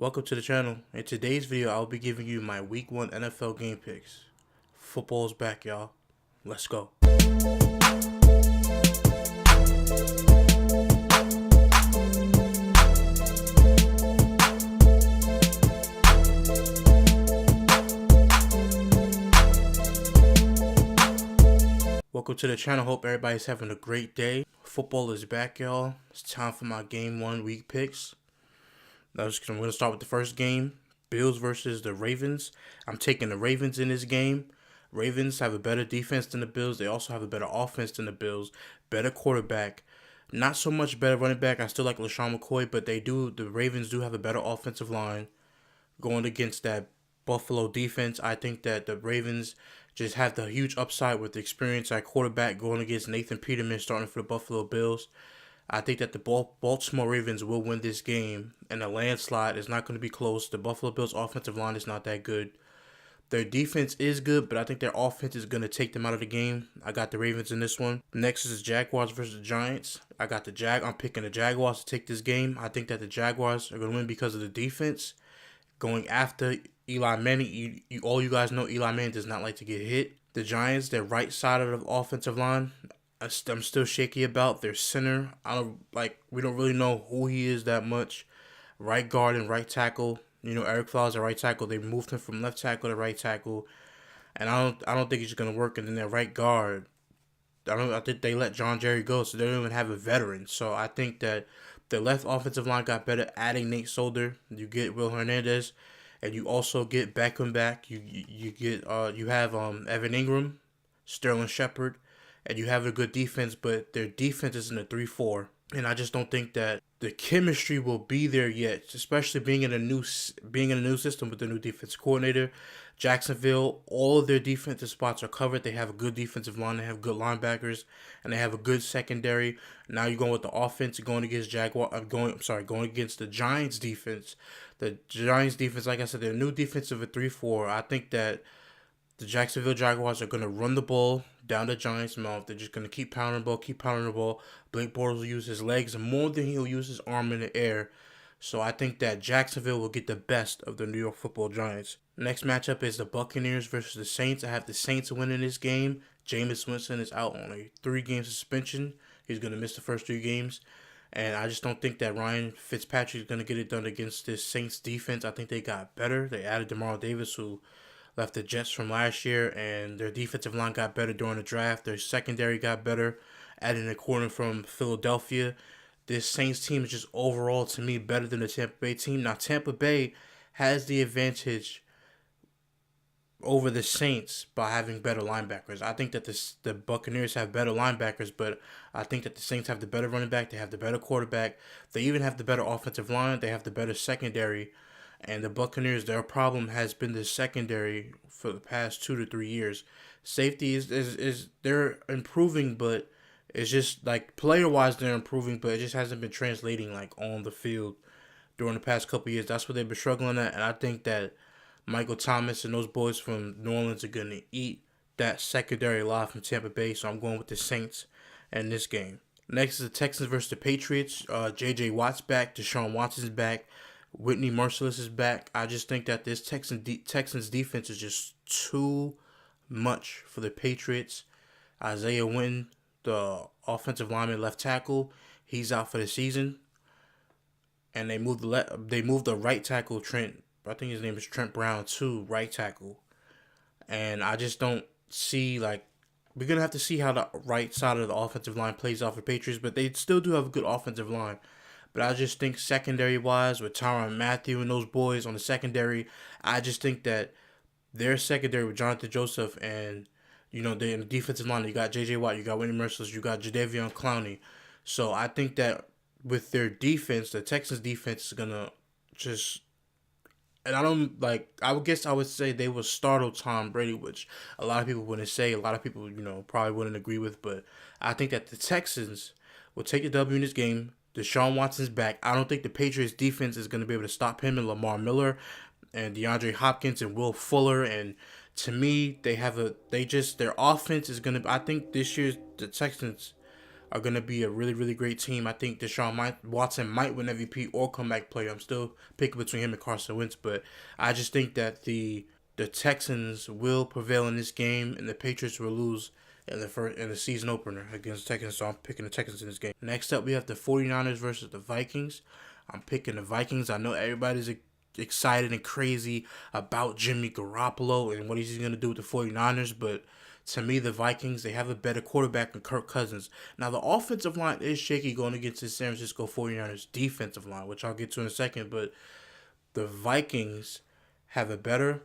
Welcome to the channel. In today's video, I'll be giving you my Week 1 NFL game picks. Football's back, y'all. Let's go. Welcome to the channel. Hope everybody's having a great day. Football is back, y'all. It's time for my Game 1 week picks. I'm going to start with the first game. Bills versus the Ravens. I'm taking the Ravens in this game. Ravens have a better defense than the Bills. They also have a better offense than the Bills. Better quarterback. Not so much better running back. I still like LaShawn McCoy, but the Ravens do have a better offensive line going against that Buffalo defense. I think that the Ravens just have the huge upside with the experience at quarterback going against Nathan Peterman starting for the Buffalo Bills. I think that the Baltimore Ravens will win this game, and a landslide is not going to be close. The Buffalo Bills offensive line is not that good. Their defense is good, but I think their offense is going to take them out of the game. I got the Ravens in this one. Next is the Jaguars versus the Giants. I'm picking the Jaguars to take this game. I think that the Jaguars are going to win because of the defense going after Eli Manning. All you guys know, Eli Manning does not like to get hit. The Giants, their right side of the offensive line, I'm still shaky about their center. We don't really know who he is that much. Right guard and right tackle. Eric Flowers at right tackle. They moved him from left tackle to right tackle, and I don't think he's gonna work. And then their right guard, I think they let John Jerry go, so they don't even have a veteran. So I think that the left offensive line got better adding Nate Solder. You get Will Hernandez, and you also get Beckham back. You have Evan Ingram, Sterling Shepard. And you have a good defense, but their defense is in a 3-4. And I just don't think that the chemistry will be there yet, especially being in a new system with the new defense coordinator. Jacksonville, all of their defensive spots are covered. They have a good defensive line, they have good linebackers, and they have a good secondary. Now you're going with the offense, going against going against the Giants defense. The Giants defense, like I said, their new defense of a 3-4. I think that the Jacksonville Jaguars are going to run the ball down the Giants' mouth. They're just going to keep pounding the ball. Blake Bortles will use his legs more than he'll use his arm in the air. So I think that Jacksonville will get the best of the New York Football Giants. Next matchup is the Buccaneers versus the Saints. I have the Saints winning this game. Jameis Winston is out on a 3-game suspension. He's going to miss the first 3 games. And I just don't think that Ryan Fitzpatrick is going to get it done against this Saints defense. I think they got better. They added Demario Davis, who left the Jets from last year, and their defensive line got better during the draft. Their secondary got better, adding a corner from Philadelphia. This Saints team is just overall, to me, better than the Tampa Bay team. Now, Tampa Bay has the advantage over the Saints by having better linebackers. I think that the Buccaneers have better linebackers, but I think that the Saints have the better running back. They have the better quarterback. They even have the better offensive line. They have the better secondary. And the Buccaneers, their problem has been the secondary for the past 2 to 3 years. Safety is they're improving, but it's just like player-wise they're improving, but it just hasn't been translating like on the field during the past couple of years. That's what they've been struggling at, and I think that Michael Thomas and those boys from New Orleans are going to eat that secondary alive from Tampa Bay, so I'm going with the Saints in this game. Next is the Texans versus the Patriots. J.J. Watt's back. Deshaun Watson's back. Whitney Mercilus is back. I just think that this Texans defense is just too much for the Patriots. Isaiah Wynn, the offensive lineman left tackle, he's out for the season. And they moved the right tackle, I think his name is Trent Brown, to right tackle. And I just don't see, we're going to have to see how the right side of the offensive line plays off the Patriots, but they still do have a good offensive line. But I just think secondary-wise, with Tyrann Mathieu and those boys on the secondary, I just think that their secondary with Jonathan Joseph and, they're in the defensive line. You got J.J. Watt, you got Whitney Mercilus, you got Jadeveon Clowney. So I think that with their defense, the Texans defense is going to just... And I would say they will startle Tom Brady, which a lot of people wouldn't say. A lot of people, probably wouldn't agree with. But I think that the Texans will take the W in this game. Deshaun Watson's back. I don't think the Patriots defense is going to be able to stop him and Lamar Miller and DeAndre Hopkins and Will Fuller. And to me, their offense is going to, I think this year the Texans are going to be a really, really great team. I think Watson might win MVP or comeback player. I'm still picking between him and Carson Wentz, but I just think that the Texans will prevail in this game, and the Patriots will lose in the season opener against the Texans. So I'm picking the Texans in this game. Next up, we have the 49ers versus the Vikings. I'm picking the Vikings. I know everybody's excited and crazy about Jimmy Garoppolo and what he's going to do with the 49ers, but to me, the Vikings, they have a better quarterback than Kirk Cousins. Now, the offensive line is shaky going against the San Francisco 49ers defensive line, which I'll get to in a second, but the Vikings have a better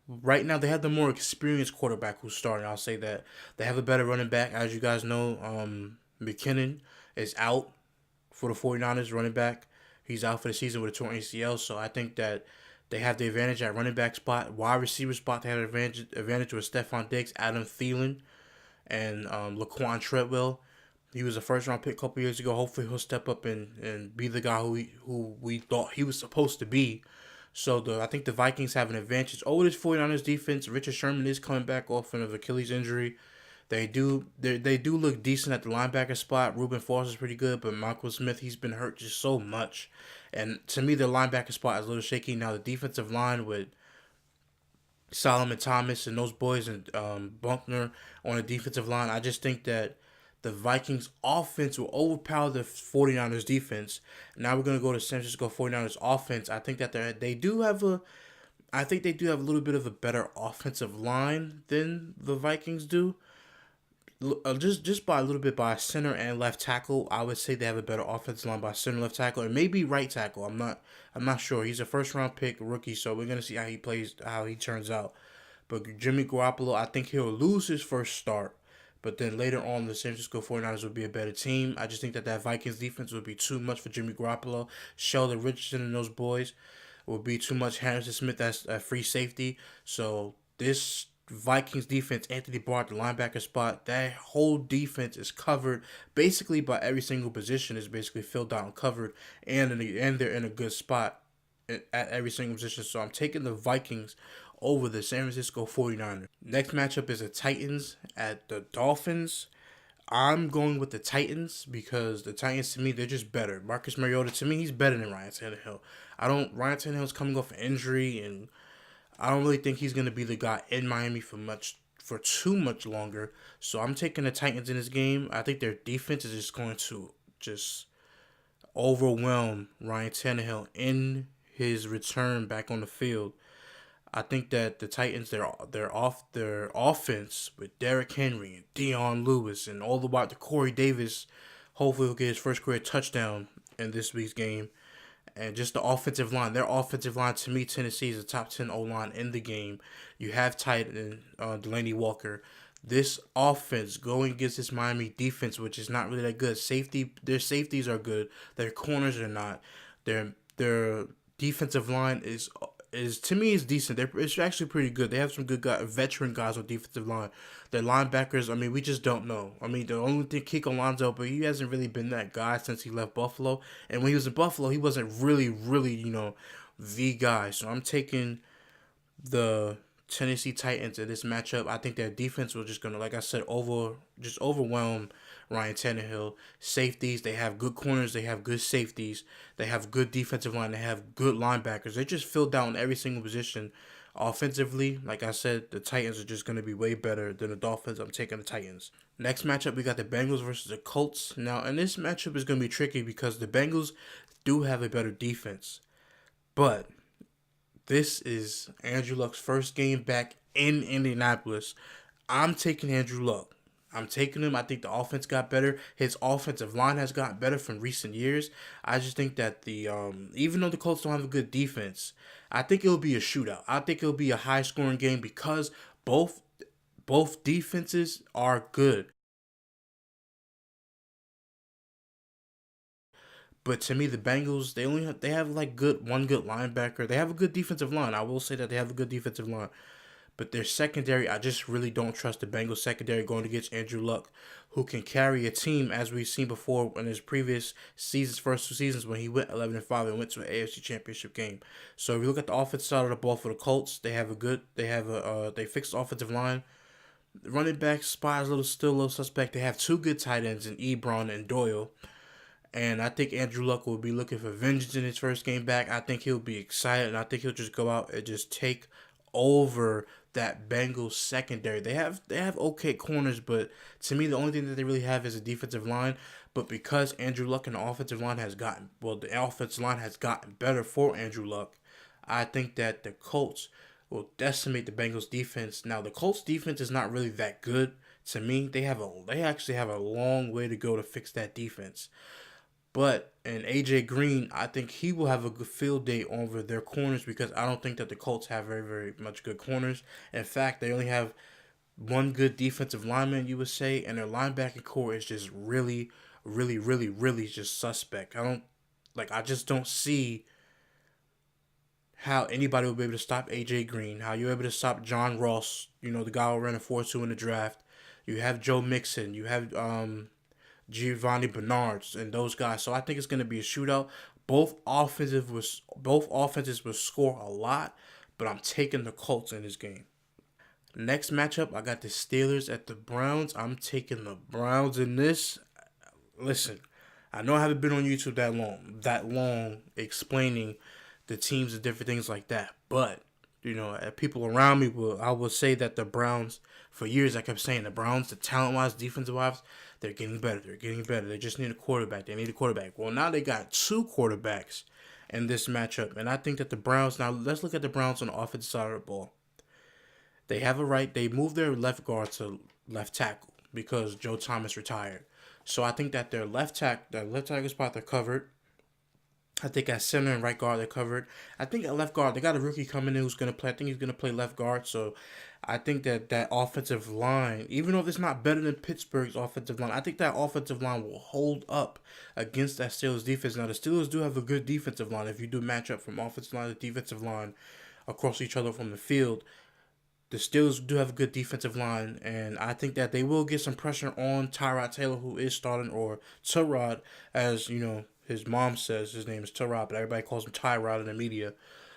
right now they have the more experienced quarterback who's starting. I'll say that. They have a better running back. As you guys know, McKinnon is out for the 49ers running back. He's out for the season with a torn ACL, so I think that they have the advantage at running back spot. Wide receiver spot, they have an advantage with Stephon Diggs, Adam Thielen, and Laquan Treadwell. He was a first-round pick a couple years ago. Hopefully he'll step up and be the guy who we thought he was supposed to be. So I think the Vikings have an advantage over this 49ers defense. Richard Sherman is coming back off of Achilles injury. They do look decent at the linebacker spot. Reuben Foster's pretty good, but Michael Smith, he's been hurt just so much. And to me, the linebacker spot is a little shaky. Now the defensive line with Solomon Thomas and those boys and Buckner on the defensive line, I just think that the Vikings offense will overpower the 49ers defense. Now we're going to go to San Francisco 49ers offense. I think that they do have a little bit of a better offensive line than the Vikings do. Just by a little bit by center and left tackle, I would say they have a better offensive line by center, left tackle, and maybe right tackle. I'm not sure. He's a first round pick rookie, so we're gonna see how he plays, how he turns out. But Jimmy Garoppolo, I think he'll lose his first start, but then later on, the San Francisco 49ers will be a better team. I just think that Vikings defense would be too much for Jimmy Garoppolo. Sheldon Richardson and those boys will be too much. Harrison Smith as a free safety. So this Vikings defense, Anthony Barr at the linebacker spot, that whole defense is covered basically by every single position is basically filled out and covered, and they're in a good spot at every single position. So I'm taking the Vikings over the San Francisco 49ers. Next matchup is the Titans at the Dolphins. I'm going with the Titans because the Titans, to me, they're just better. Marcus Mariota, to me, he's better than Ryan Tannehill. Ryan Tannehill's coming off an injury, and I don't really think he's going to be the guy in Miami for too much longer. So I'm taking the Titans in this game. I think their defense is just going to just overwhelm Ryan Tannehill in his return back on the field. I think that the Titans, their offense with Derrick Henry and Dion Lewis and all the way to Corey Davis, hopefully he'll get his first career touchdown in this week's game. And just the offensive line. Their offensive line, to me, Tennessee is a top 10 O-line in the game. You have tight end Delaney Walker. This offense going against this Miami defense, which is not really that good. Their safeties are good. Their corners are not. Their defensive line is to me is decent. It's actually pretty good. They have some good veteran guys on defensive line. Their linebackers, I mean, we just don't know. I mean, the only thing, Kiko Alonso, but he hasn't really been that guy since he left Buffalo. And when he was in Buffalo, he wasn't really, the guy. So I'm taking the Tennessee Titans in this matchup. I think their defense was just gonna, like I said, overwhelm Ryan Tannehill. Safeties, they have good corners, they have good safeties, they have good defensive line, they have good linebackers. They just filled down every single position. Offensively, like I said, the Titans are just going to be way better than the Dolphins. I'm taking the Titans. Next matchup, we got the Bengals versus the Colts. Now, and this matchup is going to be tricky because the Bengals do have a better defense. But this is Andrew Luck's first game back in Indianapolis. I'm taking Andrew Luck. I'm taking him. I think the offense got better. His offensive line has gotten better from recent years. I just think that even though the Colts don't have a good defense, I think it'll be a shootout. I think it'll be a high-scoring game because both defenses are good. But to me, the Bengals, they have like one good linebacker. They have a good defensive line. I will say that they have a good defensive line. But their secondary, I just really don't trust the Bengals secondary going against Andrew Luck, who can carry a team as we've seen before in his previous seasons, first 2 seasons when he went 11-5 and went to an AFC Championship game. So if you look at the offensive side of the ball for the Colts, they fixed the offensive line. The running back spot is still a little suspect. They have two good tight ends in Ebron and Doyle. And I think Andrew Luck will be looking for vengeance in his first game back. I think he'll be excited, and I think he'll just go out and just take over that Bengals secondary. They have okay corners, but to me, the only thing that they really have is a defensive line. But because Andrew Luck and the offensive line the offensive line has gotten better for Andrew Luck. I think that the Colts will decimate the Bengals defense. Now, the Colts defense is not really that good to me. They actually have a long way to go to fix that defense. But in AJ Green, I think he will have a good field day over their corners because I don't think that the Colts have very, very much good corners. In fact, they only have one good defensive lineman, you would say, and their linebacking core is just really, really, really, really just suspect. I just don't see how anybody will be able to stop AJ Green, how you're able to stop John Ross, the guy who ran a 4-2 in the draft. You have Joe Mixon, you have Giovanni Bernards and those guys. So I think it's going to be a shootout. Both offenses will score a lot, but I'm taking the Colts in this game. Next matchup, I got the Steelers at the Browns. I'm taking the Browns in this. Listen, I know I haven't been on YouTube that long explaining the teams and different things like that, but people around me I will say that the Browns, for years I kept saying the Browns, the talent-wise, defensive-wise, they're getting better. They're getting better. They just need a quarterback. They need a quarterback. Well, now they got two quarterbacks in this matchup, and I think that the Browns. Now let's look at the Browns on the offensive side of the ball. They moved their left guard to left tackle because Joe Thomas retired. So I think that their left tackle spot they're covered. I think at center and right guard they're covered. I think at left guard they got a rookie coming in who's going to play. I think he's going to play left guard. So I think that offensive line, even though it's not better than Pittsburgh's offensive line, I think that offensive line will hold up against that Steelers defense. Now the Steelers do have a good defensive line. If you do match up from offensive line to defensive line across each other from the field, the Steelers do have a good defensive line, and I think that they will get some pressure on Tyrod Taylor, who is starting, or Tyrod, as his mom says his name is Tyrod, but everybody calls him Tyrod in the media.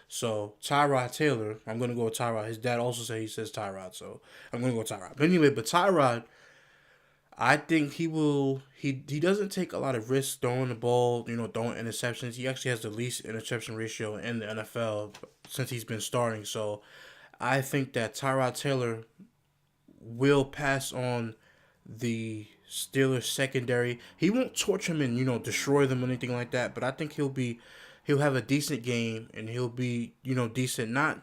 So Tyrod Taylor, I'm gonna go with Tyrod. His dad also says Tyrod, so I'm gonna go with Tyrod. But anyway, Tyrod, I think he will. He doesn't take a lot of risks throwing the ball, throwing interceptions. He actually has the least interception ratio in the NFL since he's been starting. So I think that Tyrod Taylor will pass on the Steelers secondary. He won't torch him and destroy them or anything like that, but I think he'll have a decent game and he'll be decent, not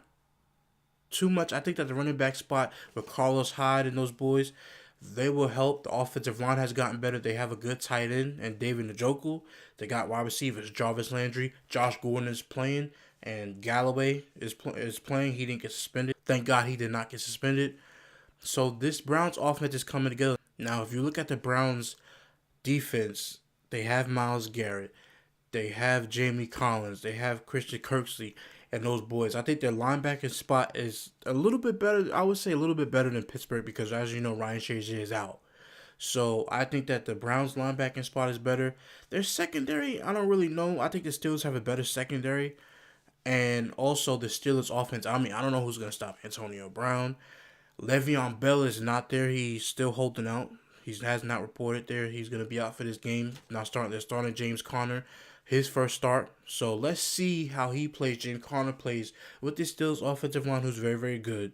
too much. I think that the running back spot with Carlos Hyde and those boys, they will help. The offensive line has gotten better. They have a good tight end and David Njoku. They got wide receivers Jarvis Landry, Josh Gordon is playing, and Galloway is playing. He didn't get suspended. Thank God he did not get suspended. So this Browns offense is coming together. Now, if you look at the Browns defense, they have Myles Garrett. They have Jamie Collins. They have Christian Kirksey and those boys. I think their linebacking spot is a little bit better. I would say a little bit better than Pittsburgh because, as you know, Ryan Shazier is out. So I think that the Browns linebacking spot is better. Their secondary, I don't really know. I think the Steelers have a better secondary. And also the Steelers offense. I mean, I don't know who's going to stop Antonio Brown. Le'Veon Bell is not there. He's still holding out. He has not reported there. He's going to be out for this game. They're starting James Conner, his first start. So let's see how he plays. James Conner plays with the Steelers offensive line, who's very, very good.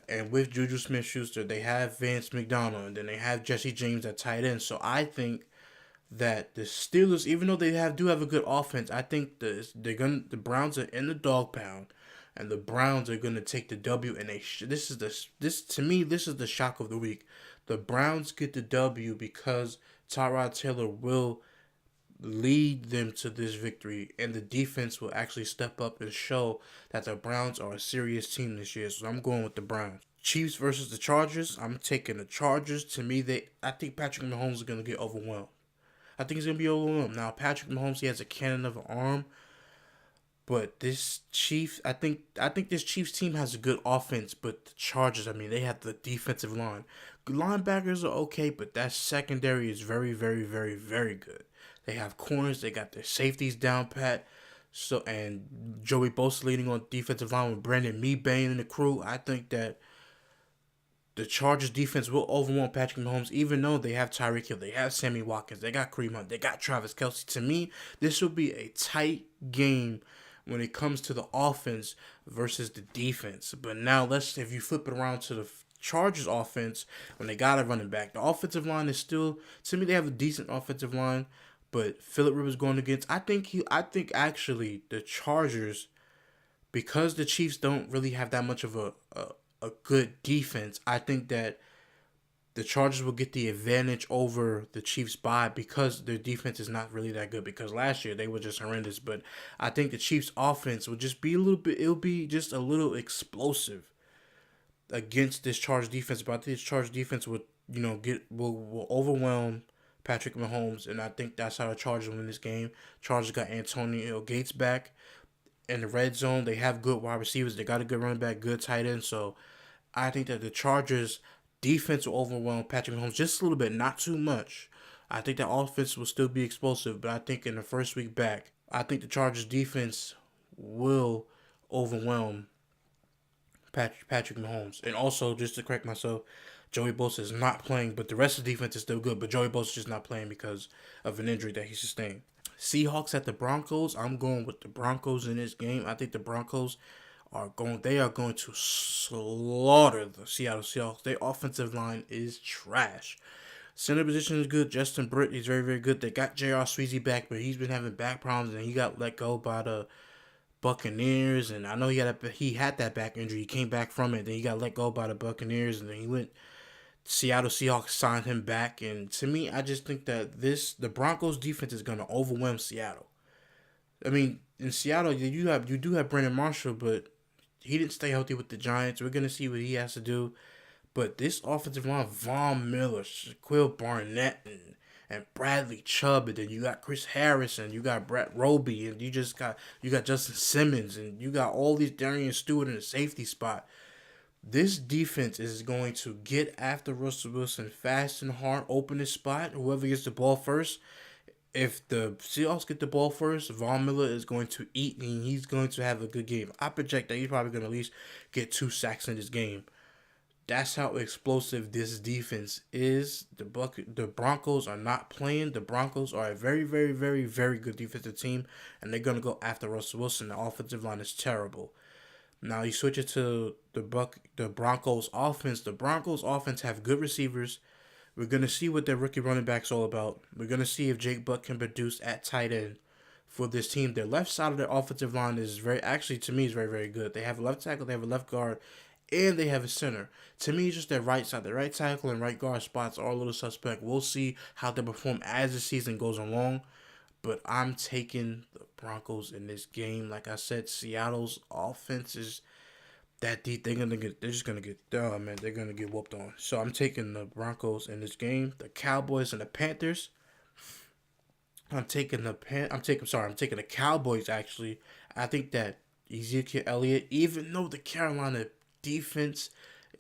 And with Juju Smith-Schuster, they have Vance McDonald, and then they have Jesse James at tight end. So I think that the Steelers, even though they do have a good offense, I think the Browns are in the dog pound, and the Browns are gonna take the W. And this to me this is the shock of the week. The Browns get the W because Tyrod Taylor will lead them to this victory, and the defense will actually step up and show that the Browns are a serious team this year. So I'm going with the Browns. Chiefs versus the Chargers. I'm taking the Chargers. To me, I think Patrick Mahomes is gonna get overwhelmed. I think he's going to be overwhelmed. Now, Patrick Mahomes, he has a cannon of an arm. But this Chiefs, I think this Chiefs team has a good offense. But the Chargers, I mean, they have the defensive line. Linebackers are okay, but that secondary is very, very, very, very good. They have corners. They got their safeties down pat. So, and Joey Bosa leading on defensive line with Brandon Mebane and the crew. I think that the Chargers defense will overwhelm Patrick Mahomes, even though they have Tyreek Hill, they have Sammy Watkins, they got Kareem Hunt, they got Travis Kelce. To me, this will be a tight game when it comes to the offense versus the defense. But now if you flip it around to the Chargers offense, when they got a running back, the offensive line is still, to me, they have a decent offensive line, but Philip Rivers going against, I think actually the Chargers, because the Chiefs don't really have that much of a good defense, I think that the Chargers will get the advantage over the Chiefs by, because their defense is not really that good, because last year they were just horrendous. But I think the Chiefs offense will just be it'll be just a little explosive against this Chargers defense. But I think this Chargers defense will will overwhelm Patrick Mahomes, and I think that's how the Chargers win this game. Chargers got Antonio Gates back in the red zone. They have good wide receivers. They got a good running back, good tight end. So I think that the Chargers defense will overwhelm Patrick Mahomes just a little bit, not too much. I think that offense will still be explosive, but I think in the first week back, I think the Chargers defense will overwhelm Patrick Mahomes. And also, just to correct myself, Joey Bosa is not playing, but the rest of the defense is still good. But Joey Bosa is just not playing because of an injury that he sustained. Seahawks at the Broncos. I'm going with the Broncos in this game. I think the Broncos are going to slaughter the Seattle Seahawks. Their offensive line is trash. Center position is good. Justin Britt, he's very, very good. They got J.R. Sweezy back, but he's been having back problems, and he got let go by the Buccaneers. And I know he had that back injury. He came back from it. Then he got let go by the Buccaneers, and then he went. Seattle Seahawks signed him back, and to me, I just think that the Broncos defense is going to overwhelm Seattle. I mean, in Seattle, you do have Brandon Marshall, but he didn't stay healthy with the Giants. We're going to see what he has to do. But this offensive line, Von Miller, Shaquille Barnett, and Bradley Chubb, and then you got Chris Harris, and you got Brett Roby, and you got Justin Simmons, and you got all these Darian Stewart in the safety spot. This defense is going to get after Russell Wilson fast and hard, open his spot. Whoever gets the ball first. If the Seahawks get the ball first, Von Miller is going to eat, and he's going to have a good game. I project that he's probably going to at least get 2 sacks in this game. That's how explosive this defense is. The Broncos are not playing. The Broncos are a very, very, very, very good defensive team, and they're going to go after Russell Wilson. The offensive line is terrible. Now you switch it to the Broncos offense. The Broncos offense have good receivers. We're going to see what their rookie running back's all about. We're going to see if Jake Buck can produce at tight end for this team. Their left side of their offensive line is to me, is very, very good. They have a left tackle, they have a left guard, and they have a center. To me, just their right side. The right tackle and right guard spots are a little suspect. We'll see how they perform as the season goes along. But I'm taking the Broncos in this game. Like I said, Seattle's offense is that deep. They're gonna get whooped on. So I'm taking the Broncos in this game. The Cowboys and the Panthers. I'm taking the Cowboys actually. I think that Ezekiel Elliott, even though the Carolina defense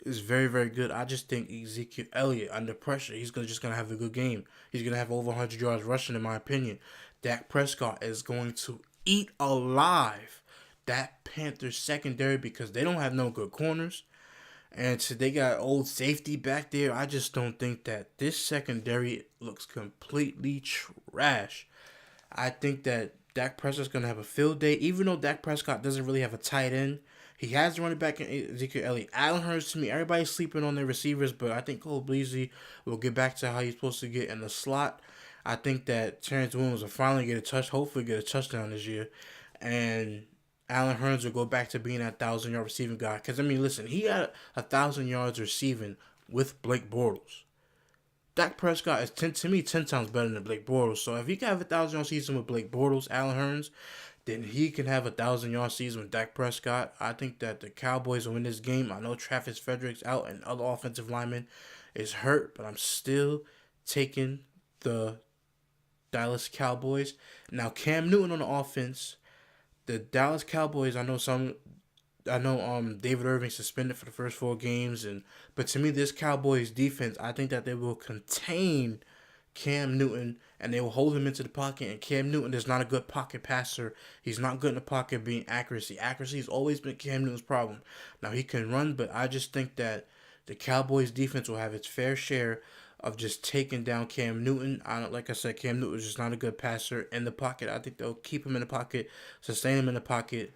is very, very good, I just think Ezekiel Elliott under pressure, he's just gonna have a good game. He's gonna have over 100 yards rushing, in my opinion. Dak Prescott is going to eat alive that Panthers secondary because they don't have no good corners. And so they got old safety back there. I just don't think that this secondary looks completely trash. I think that Dak Prescott's going to have a field day. Even though Dak Prescott doesn't really have a tight end, he has a running back in Ezekiel Elliott. Allen Hurts, to me, everybody's sleeping on their receivers, but I think Cole Beasley will get back to how he's supposed to get in the slot. I think that Terrence Williams will finally hopefully get a touchdown this year. And Allen Hurns will go back to being that 1,000-yard receiving guy. Because, I mean, listen, he had 1,000 yards receiving with Blake Bortles. Dak Prescott is, 10 times better than Blake Bortles. So if he can have a 1,000-yard season with Blake Bortles, Allen Hurns, then he can have a 1,000-yard season with Dak Prescott. I think that the Cowboys will win this game. I know Travis Frederick's out and other offensive linemen is hurt, but I'm still taking the Dallas Cowboys. Now, Cam Newton on the offense. The Dallas Cowboys, I know David Irving suspended for the first 4 games, but to me, this Cowboys defense, I think that they will contain Cam Newton and they will hold him into the pocket. And Cam Newton is not a good pocket passer. He's not good in the pocket being accuracy. Accuracy has always been Cam Newton's problem. Now he can run, but I just think that The Cowboys defense will have its fair share of just taking down Cam Newton. Like I said, Cam Newton is just not a good passer in the pocket. I think they'll keep him in the pocket, sustain him in the pocket,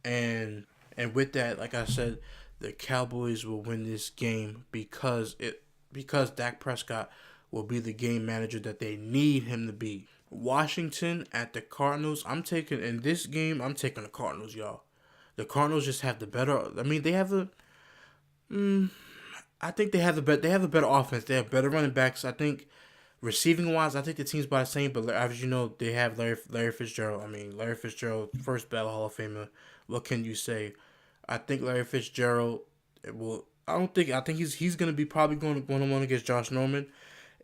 and with that, like I said, the Cowboys will win this game because Dak Prescott will be the game manager that they need him to be. Washington at the Cardinals. I'm taking the Cardinals, y'all. The Cardinals just have the better. I mean, they have a. I think they have They have a better offense. They have better running backs. I think receiving wise, I think the team's about the same. But as you know, they have Larry Fitzgerald. I mean, Larry Fitzgerald, first ballot Hall of Famer. What can you say? I think Larry Fitzgerald will. I think he's gonna be probably going 1-on-1 against Josh Norman.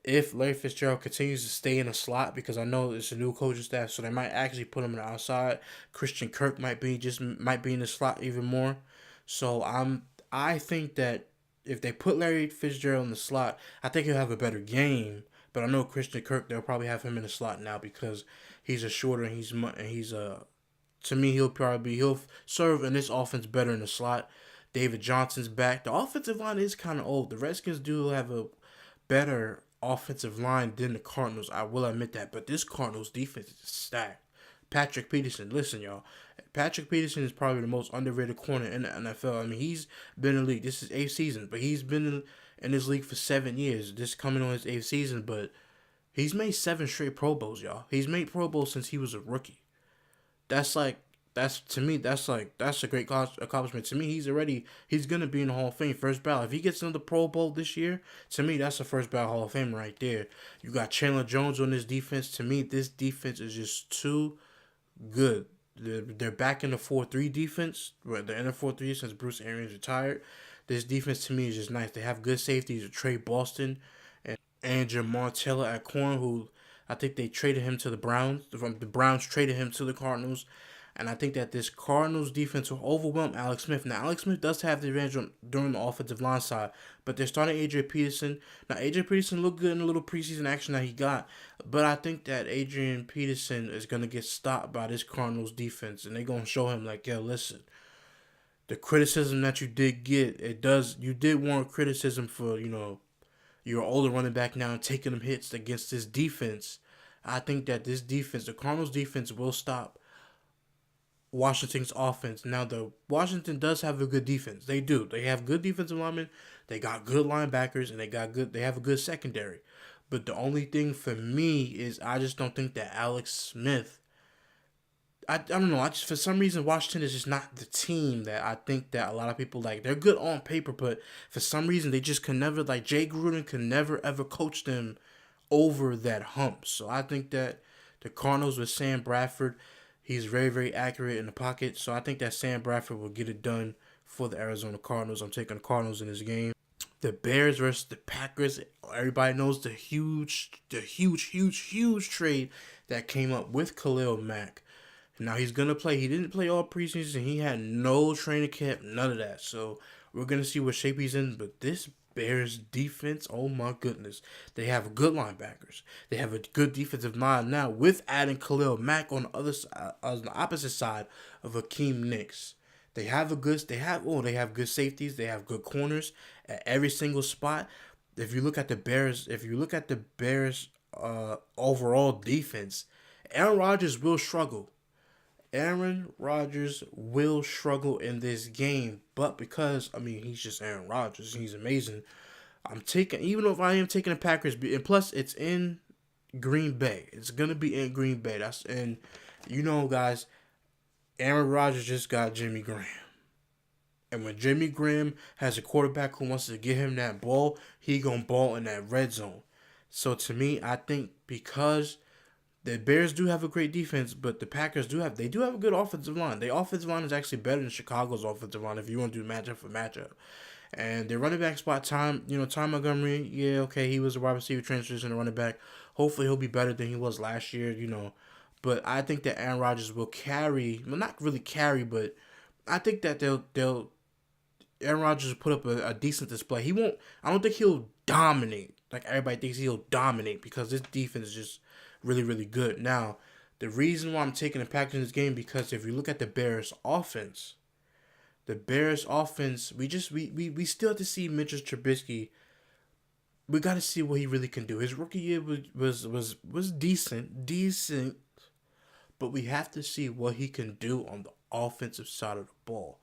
If Larry Fitzgerald continues to stay in a slot, because I know it's a new coaching staff, so they might actually put him on the outside. Christian Kirk might be in the slot even more. So I think that if they put Larry Fitzgerald in the slot, I think he'll have a better game. But I know Christian Kirk, they'll probably have him in the slot now because he's a shorter and he's to me he'll serve in this offense better in the slot. David Johnson's back. The offensive line is kind of old. The Redskins do have a better offensive line than the Cardinals. I will admit that. But this Cardinals defense is stacked. Patrick Peterson, listen, y'all. Patrick Peterson is probably the most underrated corner in the NFL. I mean, he's been in the league. This is 8th season, but he's been in this league for 7 years. This coming on his 8th season, but he's made 7 straight Pro Bowls, y'all. He's made Pro Bowls since he was a rookie. That's a great accomplishment. To me, he's gonna be in the Hall of Fame first ballot. If he gets into the Pro Bowl this year, to me that's a first ballot Hall of Fame right there. You got Chandler Jones on this defense. To me, this defense is just too good. They're back in the 4-3 defense. They're in the 4-3 since Bruce Arians retired. This defense to me is just nice. They have good safeties, Trey Boston and Jamar Taylor at corner, who I think they traded him to the Browns. The Browns traded him to the Cardinals. And I think that this Cardinals defense will overwhelm Alex Smith. Now, Alex Smith does have the advantage during the offensive line side, but they're starting Adrian Peterson. Now, Adrian Peterson looked good in the little preseason action that he got, but I think that Adrian Peterson is going to get stopped by this Cardinals defense, and they're going to show him, like, yo, listen, the criticism that you did get, you did warrant criticism for, you're an older running back now and taking them hits against this defense. I think that this defense, the Cardinals defense, will stop Washington's offense. Now, Washington does have a good defense. They do. They have good defensive linemen. They got good linebackers, and they have a good secondary. But the only thing for me is I just don't think that Alex Smith. I don't know. For some reason Washington is just not the team that I think that a lot of people like. They're good on paper, but for some reason they just can never, like, Jay Gruden can never ever coach them over that hump. So I think that the Cardinals with Sam Bradford, he's very, very accurate in the pocket. So I think that Sam Bradford will get it done for the Arizona Cardinals. I'm taking the Cardinals in this game. The Bears versus the Packers. Everybody knows the huge trade that came up with Khalil Mack. Now he's going to play. He didn't play all preseason. He had no training camp, none of that. So we're going to see what shape he's in. But this Bears defense, oh my goodness. They have good linebackers. They have a good defensive line now with adding Khalil Mack on the other side, on the opposite side of Hakeem Nicks. They have good safeties. They have good corners at every single spot. If you look at the Bears, overall defense, Aaron Rodgers will struggle. Aaron Rodgers will struggle in this game, but because, he's just Aaron Rodgers, he's amazing. Even if I am taking the Packers, and plus it's in Green Bay. It's going to be in Green Bay. Guys, Aaron Rodgers just got Jimmy Graham. And when Jimmy Graham has a quarterback who wants to get him that ball, he going to ball in that red zone. So to me, I think because the Bears do have a great defense, but the Packers do have a good offensive line. The offensive line is actually better than Chicago's offensive line if you want to do matchup for matchup. And their running back spot, Ty Montgomery, yeah, okay, he was a wide receiver transition to running back. Hopefully he'll be better than he was last year, But I think that Aaron Rodgers will carry, well, not really carry, but I think that Aaron Rodgers will put up a decent display. I don't think he'll dominate like everybody thinks he'll dominate because this defense is just really, really good. Now, the reason why I'm taking the Packers in this game because if you look at the Bears' offense, The Bears offense, we still have to see Mitchell Trubisky. We got to see what he really can do. His rookie year was decent, but we have to see what he can do on the offensive side of the ball.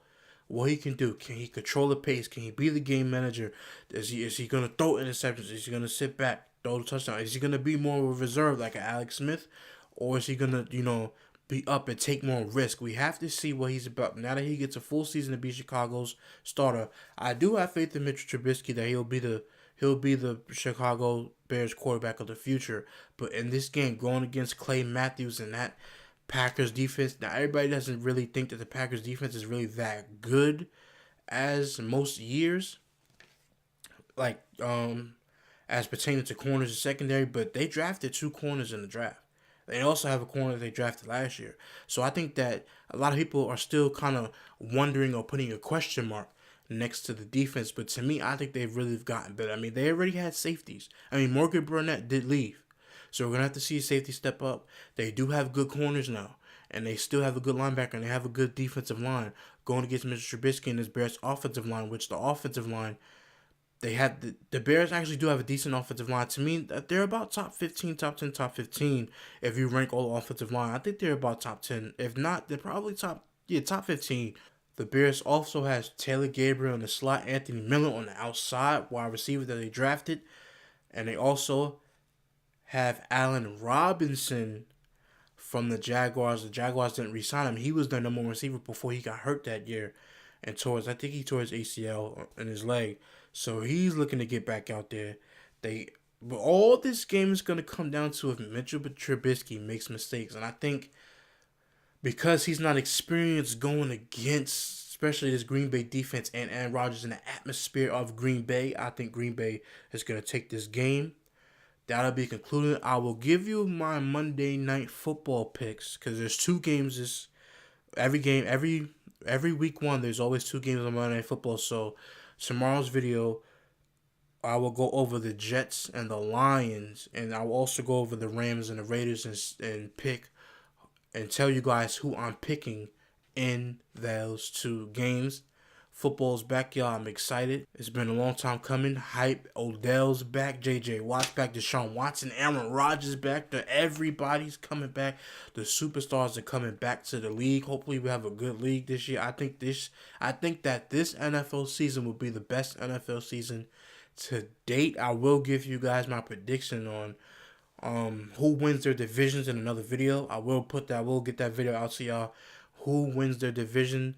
What he can do. Can he control the pace? Can he be the game manager? Is he gonna throw interceptions? Is he gonna sit back, throw the touchdown? Is he gonna be more of a reserve like an Alex Smith? Or is he gonna, be up and take more risk? We have to see what he's about. Now that he gets a full season to be Chicago's starter, I do have faith in Mitchell Trubisky that he'll be the Chicago Bears quarterback of the future. But in this game, going against Clay Matthews and that Packers defense, now everybody doesn't really think that the Packers defense is really that good as most years, like as pertaining to corners and secondary. But they drafted 2 corners in the draft. They also have a corner they drafted last year. So I think that a lot of people are still kind of wondering or putting a question mark next to the defense. But to me, I think they've really gotten better. I mean, they already had safeties. I mean, Morgan Burnett did leave. So we're going to have to see safety step up. They do have good corners now. And they still have a good linebacker. And they have a good defensive line going against Mr. Trubisky and his Bears offensive line, which the offensive line, they have the Bears actually do have a decent offensive line. To me, they're about top 15, top 10, top 15. If you rank all offensive line, I think they're about top 10. If not, they're probably top 15. The Bears also has Taylor Gabriel in the slot, Anthony Miller on the outside, wide receiver that they drafted. And they also have Allen Robinson from the Jaguars. The Jaguars didn't re-sign him. He was their number 1 receiver before he got hurt that year. And I think he tore his ACL in his leg. So he's looking to get back out there. But all this game is going to come down to if Mitchell Trubisky makes mistakes. And I think because he's not experienced going against, especially this Green Bay defense and Aaron Rodgers in the atmosphere of Green Bay, I think Green Bay is going to take this game. That'll be concluded. I will give you my Monday Night Football picks because there's 2 games every week 1. There's always 2 games on Monday Night Football. So tomorrow's video, I will go over the Jets and the Lions, and I will also go over the Rams and the Raiders and pick and tell you guys who I'm picking in those 2 games. Football's back, y'all. I'm excited. It's been a long time coming. Hype. Odell's back. J.J. Watt's back. Deshaun Watson. Aaron Rodgers back. Everybody's coming back. The superstars are coming back to the league. Hopefully, we have a good league this year. I think that this NFL season will be the best NFL season to date. I will give you guys my prediction on who wins their divisions in another video. I will get that video out to y'all. Who wins their divisions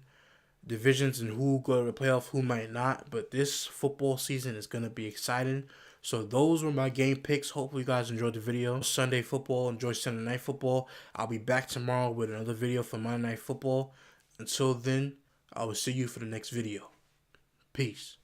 and who go to the playoff, who might not. But this football season is going to be exciting. So those were my game picks. Hopefully you guys enjoyed the video. Sunday football. Enjoy Sunday Night Football. I'll be back tomorrow with another video for Monday Night Football. Until then, I will see you for the next video. Peace.